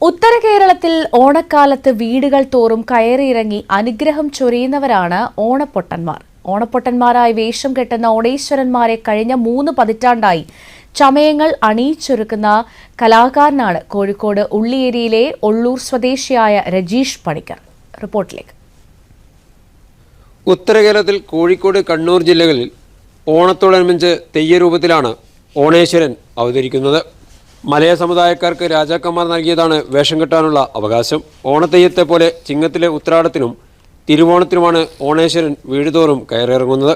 ഉത്തര കേരളത്തിൽ ഓണക്കാലത്ത് വീടുകൾ തോറും കയറിയിറങ്ങി അനുഗ്രഹം ചൊരിയുന്നവരാണ് ഓണപ്പൊട്ടന്മാർ. ഓണപ്പൊട്ടന്മാരായി വേഷം കെട്ടുന്ന ഓണേശ്വരന്മാരെ കഴിഞ്ഞ 3 പതിറ്റാണ്ടായി ചമയങ്ങൾ അണിയിച്ചൊരുക്കുന്ന കലാകാരനാണ് കോഴിക്കോട് ഉള്ളിയേരിയിലെ ഒള്ളൂർ സ്വദേശിയായ രജീഷ് പണിക്കർ. റിപ്പോർട്ടിലേക്ക്. ഉത്തര കേരളത്തിൽ കോഴിക്കോട്, കണ്ണൂർ ജില്ലകളിൽ ഓണത്തോടനുബന്ധിച്ച് തെയ്യരൂപത്തിലാണ് ഓണേശ്വരൻ അവതരിക്കുന്നത്. മലയ സമുദായക്കാർക്ക് രാജാക്കന്മാർ നൽകിയതാണ് വേഷം കെട്ടാനുള്ള അവകാശം. ഓണത്തെയ്യത്തെ പോലെ ചിങ്ങത്തിലെ ഉത്രാടത്തിനും തിരുവോണത്തിനുമാണ് ഓണേശ്വരൻ വീടുതോറും കയറിയിറങ്ങുന്നത്.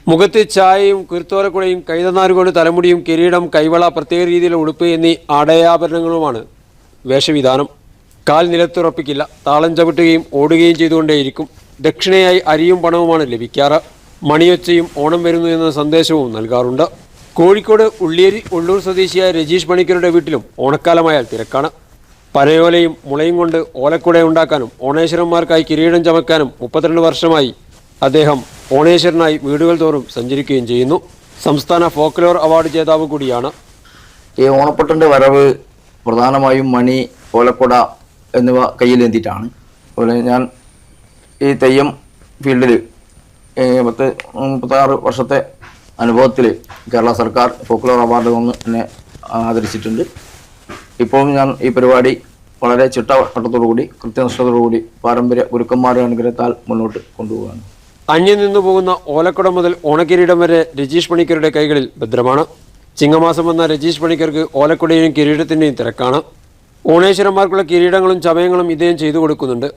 മുഖത്ത് ചായയും കുരുത്തോലക്കുടയും കൈതനാരുകൊണ്ട് തലമുടിയും കിരീടം, കൈവള, പ്രത്യേക രീതിയിലുള്ള ഉടുപ്പ് എന്നീ ആടയാഭരണങ്ങളുമാണ് വേഷവിധാനം. കാൽ നിലത്തുറപ്പിക്കില്ല. താളം ചവിട്ടുകയും ഓടുകയും ചെയ്തുകൊണ്ടേയിരിക്കും. ദക്ഷിണയായി അരിയും പണവുമാണ് ലഭിക്കാറ്. മണിയൊച്ചയും ഓണം വരുന്നു എന്ന സന്ദേശവും നൽകാറുണ്ട്. കോഴിക്കോട് ഉള്ളിയേരി ഒള്ളൂർ സ്വദേശിയായ രജീഷ് പണിക്കരുടെ വീട്ടിലും ഓണക്കാലമായാൽ തിരക്കാണ്. പനയോലയും മുളയും കൊണ്ട് ഓലക്കുട ഉണ്ടാക്കാനും ഓണേശ്വരന്മാർക്കായി കിരീടം ചമക്കാനും 32 വർഷമായി അദ്ദേഹം ഓണേശ്വരനായി വീടുകൾ തോറും സഞ്ചരിക്കുകയും ചെയ്യുന്നു. സംസ്ഥാന ഫോക്ലോർ അവാർഡ് ജേതാവ് കൂടിയാണ്. ഈ ഓണപ്പൊട്ടൻ്റെ വരവ് പ്രധാനമായും മണി, ഓലക്കുട എന്നിവ കയ്യിലേന്തിയിട്ടാണ്. അതുപോലെ ഞാൻ ഈ തെയ്യം ഫീൽഡിൽ 36 വർഷത്തെ അനുഭവത്തിൽ കേരള സർക്കാർ ഫോക്ലോർ അവാർഡ് കൊണ്ട് എന്നെ ആദരിച്ചിട്ടുണ്ട്. ഇപ്പോഴും ഞാൻ ഈ പരിപാടി വളരെ ചിട്ടവട്ടത്തോടുകൂടി കൃത്യനിഷ്ഠതയോടുകൂടി പാരമ്പര്യ ഗുരുക്കന്മാരുടെ അനുഗ്രഹത്താൽ മുന്നോട്ട് കൊണ്ടുപോകുകയാണ്. അന്യം നിന്നു പോകുന്ന ഓലക്കുടം മുതൽ ഓണക്കിരീടം വരെ രജീഷ് പണിക്കരുടെ കൈകളിൽ ഭദ്രമാണ്. ചിങ്ങമാസം വന്ന രജീഷ് പണിക്കർക്ക് ഓലക്കുടയും കിരീടത്തിൻ്റെയും തിരക്കാണ്. ഓണേശ്വരന്മാർക്കുള്ള കിരീടങ്ങളും ചമയങ്ങളും ഇദ്ദേഹം ചെയ്തു കൊടുക്കുന്നുണ്ട്.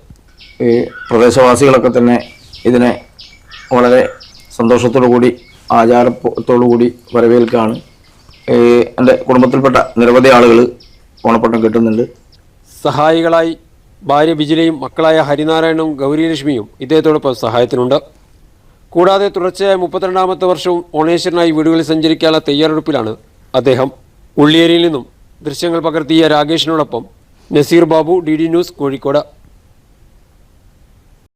ഈ പ്രദേശവാസികളൊക്കെ തന്നെ ഇതിനെ വളരെ സന്തോഷത്തോടു കൂടി ആചാരത്തോടു കൂടി വരവേൽക്കുകയാണ്. എൻ്റെ കുടുംബത്തിൽപ്പെട്ട നിരവധി ആളുകൾ ഓണപ്പൊട്ടം കെട്ടുന്നുണ്ട്. സഹായികളായി ഭാര്യ ബിജിലയും മക്കളായ ഹരിനാരായണനും ഗൗരിലക്ഷ്മിയും ഇദ്ദേഹത്തോടൊപ്പം സഹായത്തിനുണ്ട്. കൂടാതെ തുടർച്ചയായ 32ാമത്തെ വർഷവും ഓണേശ്വരനായി വീടുകളിൽ സഞ്ചരിക്കാനുള്ള തയ്യാറെടുപ്പിലാണ് അദ്ദേഹം. ഉള്ളിയേരിയിൽ നിന്നും ദൃശ്യങ്ങൾ പകർത്തിയ രാകേഷിനോടൊപ്പം നസീർ ബാബു, DD ന്യൂസ്, കോഴിക്കോട്.